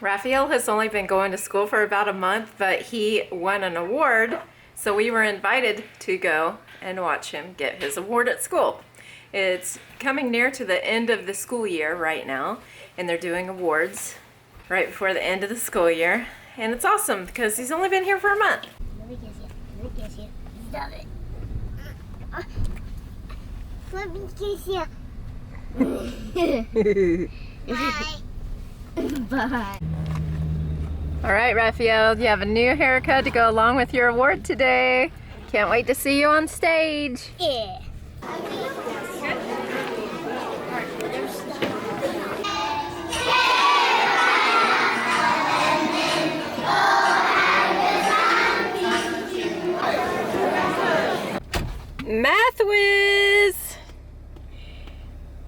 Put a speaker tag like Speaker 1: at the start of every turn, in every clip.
Speaker 1: Rafael has only been going to school for about a month, but he won an award, so we were invited to go and watch him get his award at school. It's coming near to the end of the school year right now, and they're doing awards right before the end of the school year, and it's awesome because he's only been here for a month.
Speaker 2: Let me kiss you. Let me kiss you. Stop it. Let me kiss you. Bye. Bye.
Speaker 1: All right, Rafael, you have a new haircut to go along with your award today. Can't wait to see you on stage.
Speaker 2: Yeah.
Speaker 1: Math Whiz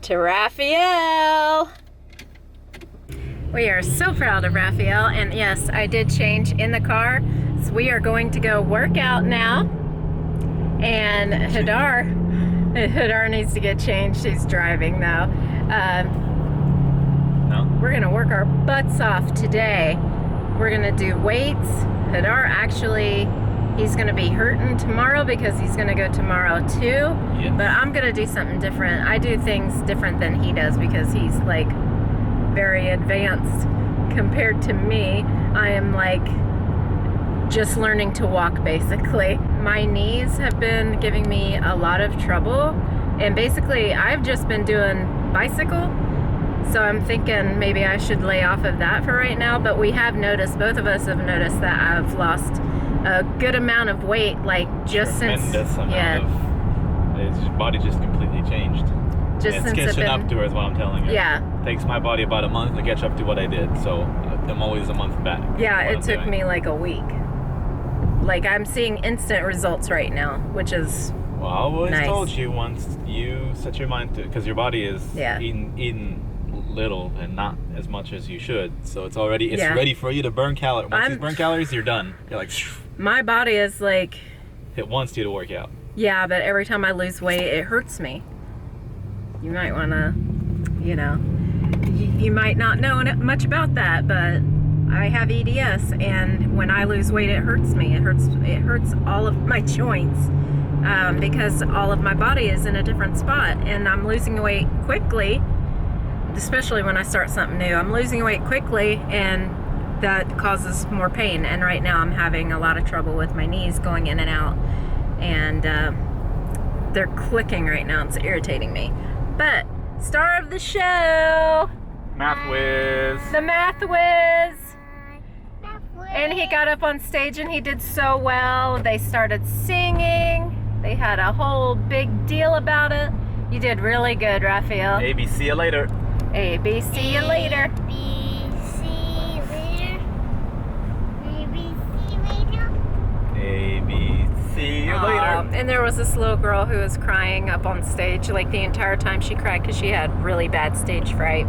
Speaker 1: to Rafael. We are so proud of Rafael, and yes, I did change in the car. So we are going to go work out now. And Hadar needs to get changed. She's driving though. We're gonna work our butts off today. We're gonna do weights. Hadar actually, he's gonna be hurting tomorrow because he's gonna go tomorrow too. Yes. But I'm gonna do something different. I do things different than he does because he's like very advanced compared to me. I am like just learning to walk basically. My knees have been giving me a lot of trouble, and basically I've just been doing bicycle, so I'm thinking maybe I should lay off of that for right now. But we have noticed, both of us have noticed, that I've lost a good amount of weight, like just since
Speaker 3: your body just completely changed.
Speaker 1: Just
Speaker 3: it's
Speaker 1: since
Speaker 3: catching up to her is what I'm telling you.
Speaker 1: Yeah.
Speaker 3: It takes my body about a month to catch up to what I did, so I'm always a month back.
Speaker 1: Yeah, it took me like a week. Like, I'm seeing instant results right now, which is
Speaker 3: well, I always
Speaker 1: nice.
Speaker 3: Told you once you set your mind to, because your body is eating little and not as much as you should, so it's ready for you to burn calories. Once you burn calories, you're done. You're like,
Speaker 1: my body is like,
Speaker 3: it wants you to work out.
Speaker 1: Yeah, but every time I lose weight, it hurts me. You might want to, you might not know much about that, but I have EDS, and when I lose weight, it hurts me. It hurts all of my joints because all of my body is in a different spot, and I'm losing weight quickly, especially when I start something new. I'm losing weight quickly, and that causes more pain, and right now I'm having a lot of trouble with my knees going in and out, and they're clicking right now. It's irritating me. But star of the show,
Speaker 3: Math Whiz.
Speaker 1: The Math Whiz. And he got up on stage and he did so well. They started singing. They had a whole big deal about it. You did really good, Rafael.
Speaker 3: A-B, see you later.
Speaker 1: A-B, see you later.
Speaker 3: See you later.
Speaker 1: And there was this little girl who was crying up on stage like the entire time. She cried because she had really bad stage fright.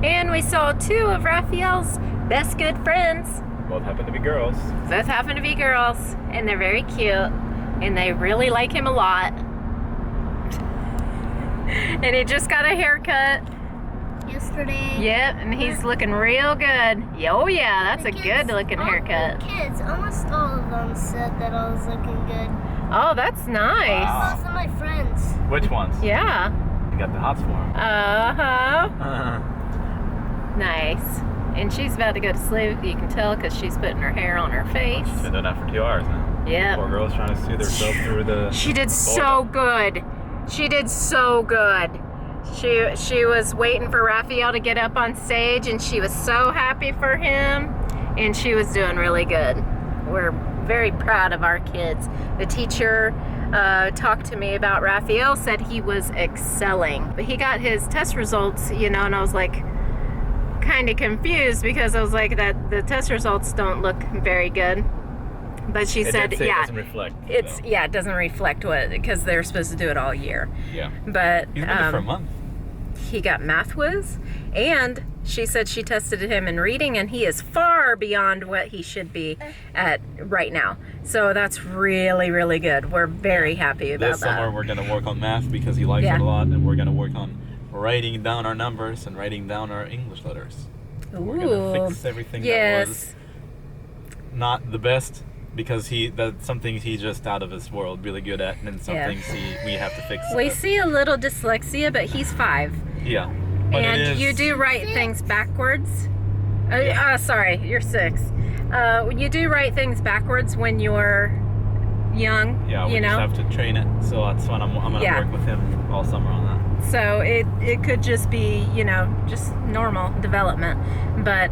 Speaker 1: And we saw two of Rafael's best good friends.
Speaker 3: Both happen to be girls.
Speaker 1: Both happen to be girls, and they're very cute, and they really like him a lot. And he just got a haircut
Speaker 2: yesterday.
Speaker 1: Yep, and he's looking real good. Oh yeah, that's a good looking haircut.
Speaker 2: The kids, almost all of them said that I was looking good.
Speaker 1: Oh, that's nice.
Speaker 3: Wow.
Speaker 2: Most of my friends.
Speaker 3: Which ones?
Speaker 1: Yeah.
Speaker 3: You got the hots for them.
Speaker 1: Uh-huh. Nice. And she's about to go to sleep. You can tell because she's putting her hair on her face.
Speaker 3: She's been doing that for 2 hours now.
Speaker 1: Yeah.
Speaker 3: Poor girl's trying to soothe herself through the...
Speaker 1: She did so good. She did so good. She was waiting for Rafael to get up on stage, and she was so happy for him, and she was doing really good. We're very proud of our kids. The teacher talked to me about Rafael, said he was excelling. But he got his test results, and I was like kind of confused because I was like, that the test results don't look very good. But she said,
Speaker 3: it doesn't reflect.
Speaker 1: It doesn't reflect because they're supposed to do it all year.
Speaker 3: Yeah.
Speaker 1: But
Speaker 3: he's been there for a month.
Speaker 1: He got Math Whiz, and she said she tested him in reading, and he is far beyond what he should be at right now. So that's really, really good. We're very happy about that.
Speaker 3: This summer we're going to work on math because he likes it a lot, and we're going to work on writing down our numbers and writing down our English letters. We're gonna fix everything that was not the best, because that's some things he's just out of his world really good at, and some things we have to fix.
Speaker 1: We see a little dyslexia, but he's 5.
Speaker 3: Yeah.
Speaker 1: And you do write things backwards. Sorry, you're 6. You do write things backwards when you're young.
Speaker 3: Yeah, we just have to train it. So that's what I'm gonna work with him all summer on that.
Speaker 1: So it could just be, just normal development, but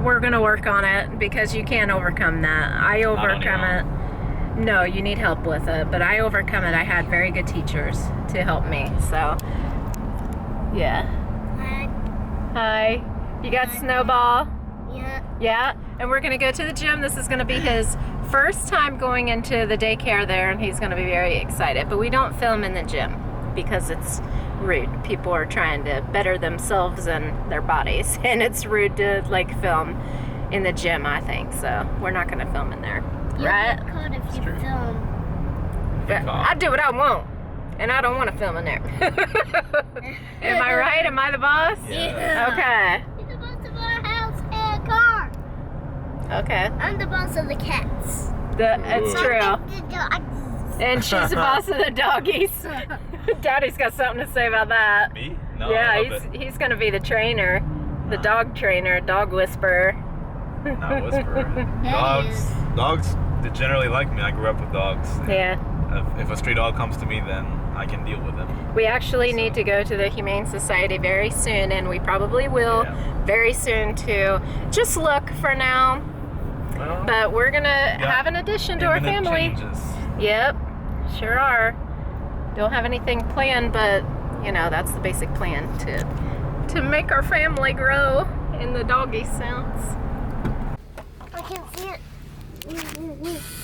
Speaker 1: we're gonna work on it, because you can't overcome that. I overcome it. No, you need help with it, but I overcome it. I had very good teachers to help me. So yeah. Hi. You got Snowball? Yeah, and we're gonna go to the gym. This is gonna be his first time going into the daycare there, and he's gonna be very excited. But we don't film in the gym because it's rude. People are trying to better themselves and their bodies, and it's rude to film in the gym, I think. So we're not gonna film in there, right?
Speaker 2: You'll get caught if you film.
Speaker 1: I do what I want, and I don't want to film in there. Am I right? Am I the boss?
Speaker 3: Yeah.
Speaker 1: Okay.
Speaker 2: You're the boss of our house and car.
Speaker 1: Okay.
Speaker 2: I'm the boss of the cats.
Speaker 1: It's true. And she's the boss of the doggies. Daddy's got something to say about that.
Speaker 3: Me? No.
Speaker 1: Yeah, he's gonna be the trainer, the dog trainer, dog whisperer.
Speaker 3: Not whisperer. Dogs. They generally like me. I grew up with dogs.
Speaker 1: Yeah.
Speaker 3: If a stray dog comes to me, then I can deal with him.
Speaker 1: We actually need to go to the Humane Society very soon, and we probably will very soon too. Just look for now. Well, but we're gonna have an addition to our family.
Speaker 3: Changes.
Speaker 1: Yep, sure are. Don't have anything planned, but that's the basic plan to make our family grow in the doggy sense.
Speaker 2: I can see it.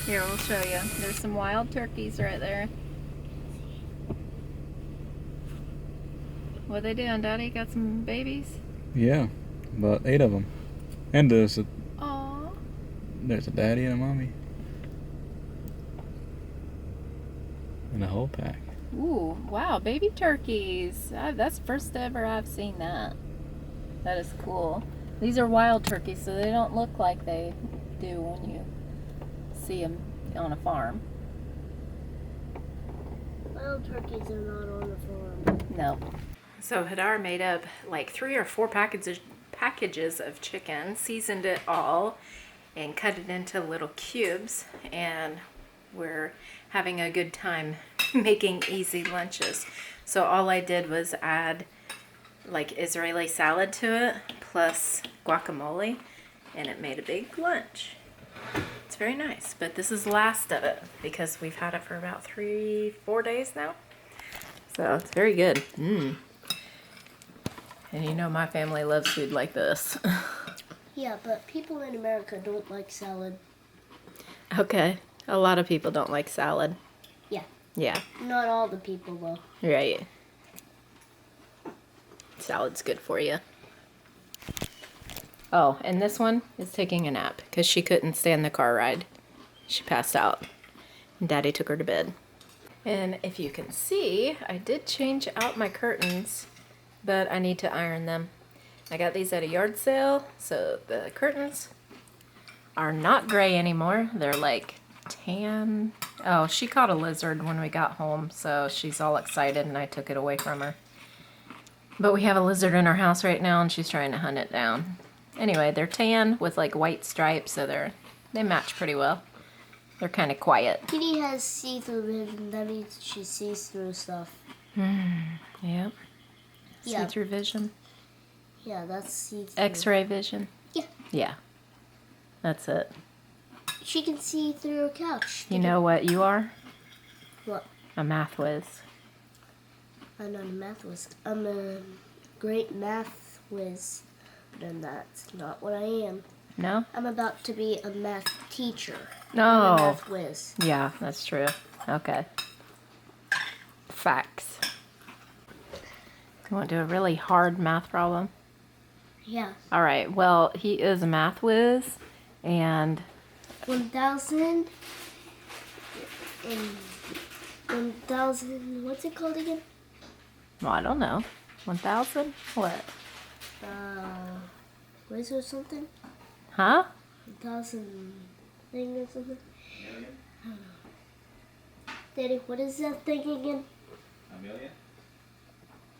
Speaker 1: Here, I'll show you. There's some wild turkeys right there. What are they doing, Daddy? Got some babies?
Speaker 4: Yeah, about 8 of them. And there's a daddy and a mommy. And a whole pack.
Speaker 1: Ooh, wow, baby turkeys. That's the first ever I've seen that. That is cool. These are wild turkeys, so they don't look like they do when you see them on a farm.
Speaker 2: Wild turkeys are not on the farm.
Speaker 1: No. So Hadar made up like 3 or 4 packages of chicken, seasoned it all, and cut it into little cubes, and we're having a good time making easy lunches. So all I did was add like Israeli salad to it, plus guacamole, and it made a big lunch. It's very nice, but this is the last of it because we've had it for about 3-4 days now. So it's very good. And my family loves food like this.
Speaker 2: Yeah, but people in America don't like salad.
Speaker 1: Okay, a lot of people don't like salad.
Speaker 2: Yeah.
Speaker 1: Yeah.
Speaker 2: Not all the people though.
Speaker 1: Right. Salad's good for you. Oh, and this one is taking a nap because she couldn't stand the car ride. She passed out. And Daddy took her to bed. And if you can see, I did change out my curtains, but I need to iron them. I got these at a yard sale, so the curtains are not gray anymore. They're like tan. Oh, she caught a lizard when we got home, so she's all excited and I took it away from her. But we have a lizard in our house right now and she's trying to hunt it down. Anyway, they're tan with like white stripes, so they match pretty well. They're kind of quiet.
Speaker 2: Kitty has see-through vision. That means she sees through stuff.
Speaker 1: Yep.
Speaker 2: Yeah.
Speaker 1: See-through vision.
Speaker 2: Yeah, that's see-through.
Speaker 1: X-ray vision.
Speaker 2: Yeah.
Speaker 1: Yeah. That's it.
Speaker 2: She can see through a couch.
Speaker 1: You know what you are?
Speaker 2: What?
Speaker 1: A math whiz.
Speaker 2: I'm not a math whiz. I'm a great math whiz. And that's not what I am.
Speaker 1: No?
Speaker 2: I'm about to be a math teacher.
Speaker 1: No.
Speaker 2: I'm a math whiz.
Speaker 1: Yeah, that's true. Okay. Facts. You want to do a really hard math problem?
Speaker 2: Yeah.
Speaker 1: All right. Well, he is a math whiz, and
Speaker 2: 1,000 and 1,000. What's it called again?
Speaker 1: Well, I don't know. 1,000? What?
Speaker 2: Whiz or something?
Speaker 1: Huh?
Speaker 2: 1,000 thing or something? Daddy, what is that thing again?
Speaker 3: $1 million?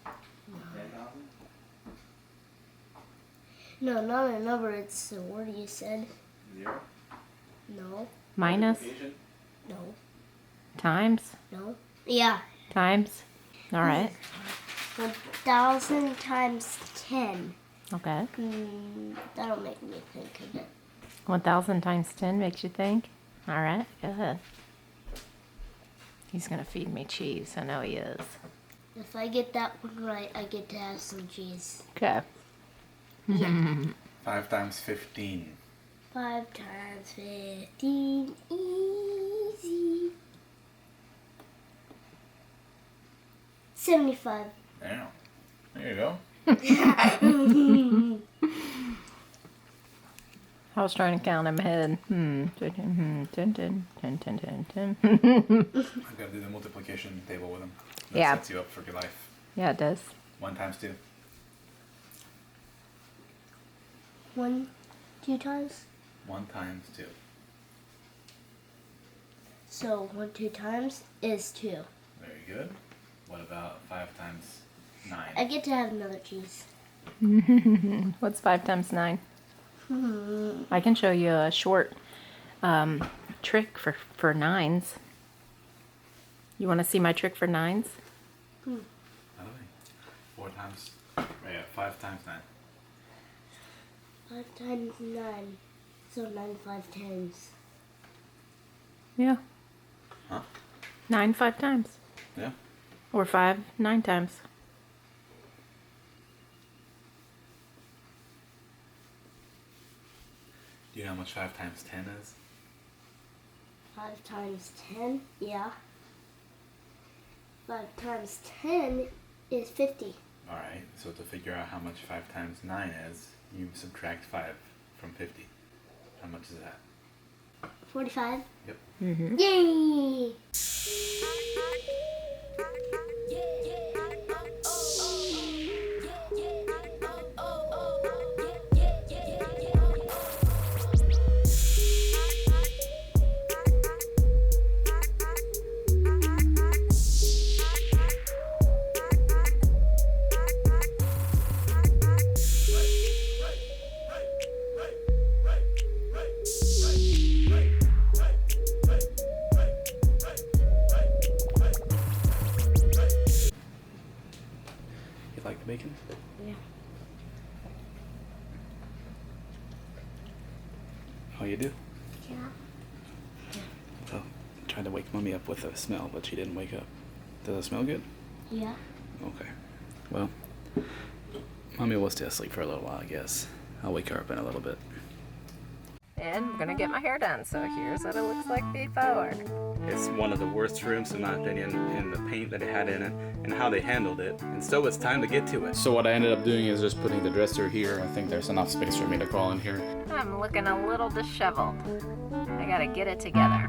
Speaker 3: 10,000?
Speaker 2: No, not a number. It's the word you said.
Speaker 3: 0?
Speaker 2: No.
Speaker 1: Minus?
Speaker 3: Multiplication?
Speaker 2: No.
Speaker 1: Times?
Speaker 2: No. Yeah.
Speaker 1: Times? All right.
Speaker 2: 1,000 times 10.
Speaker 1: Okay.
Speaker 2: That'll make me think of it.
Speaker 1: 1,000 times 10 makes you think? All right, go ahead. He's going to feed me cheese. I know he is.
Speaker 2: If I get that one right, I get to have some cheese.
Speaker 1: Okay.
Speaker 4: 5 times 15.
Speaker 2: 5 times 15. Easy. 75.
Speaker 4: Damn. There you go.
Speaker 1: I was trying to count in my head. 10, 10, 10, 10, 10, 10.
Speaker 4: I've got to do the multiplication table with him. That
Speaker 1: Yeah.
Speaker 4: sets you up for good life.
Speaker 1: Yeah, it does.
Speaker 4: 1 times 2.
Speaker 2: 1, 2 times.
Speaker 4: 1 times 2.
Speaker 2: So 1, 2 times is 2.
Speaker 4: Very good. What about 5 times 9?
Speaker 2: I get to have another cheese.
Speaker 1: What's 5 times 9? I can show you a short trick for nines. You want to see my trick for nines?
Speaker 4: 4 times. Yeah, 5 times 9.
Speaker 2: 5 times 9. So 9 5 times.
Speaker 1: Yeah.
Speaker 4: Huh?
Speaker 1: 9 5 times.
Speaker 4: Yeah.
Speaker 1: Or 5 9 times.
Speaker 4: Do you know how much 5 times 10 is?
Speaker 2: 5 times 10, yeah. 5 times 10 is 50.
Speaker 4: Alright, so to figure out how much 5 times 9 is, you subtract 5 from 50. How much is that?
Speaker 2: 45.
Speaker 4: Yep.
Speaker 2: Yay!
Speaker 4: You like the bacon?
Speaker 2: Yeah.
Speaker 4: Oh, you do?
Speaker 2: Yeah.
Speaker 4: Oh, tried to wake Mommy up with a smell, but she didn't wake up. Does it smell good?
Speaker 2: Yeah.
Speaker 4: Okay. Well, Mommy will stay asleep for a little while, I guess. I'll wake her up in a little bit.
Speaker 1: And I'm gonna get my hair done, so here's what it looks like before.
Speaker 4: It's one of the worst rooms, in my opinion, and the paint that it had in it, and how they handled it. And so it's time to get to it. So what I ended up doing is just putting the dresser here. I think there's enough space for me to crawl in here.
Speaker 1: I'm looking a little disheveled. I gotta get it together.